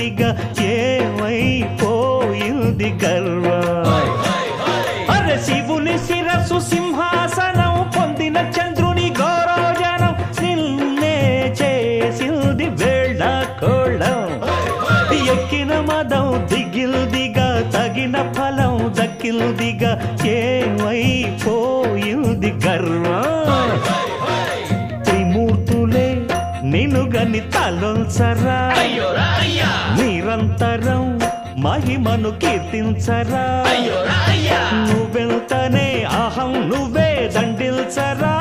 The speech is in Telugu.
దిగ ఏమైపోయింది గర్వం. అరే శివుని శిరసు సింహాసనం పొందిన చంద్రుని గౌరవజనం నిన్నే చేసింది వేళ కోళం. ఎక్కిన మదం దిగిల్దిగా తగిన ఫలం దక్కిల్దిగా ఏమైపోయింది గర్వం. త్రిమూర్తులే నినుగని తలొంచరా నిరంతరం మహిమను కీర్తించరా. నువ్వెంతనే అహం నువ్వే దండిల్చరా.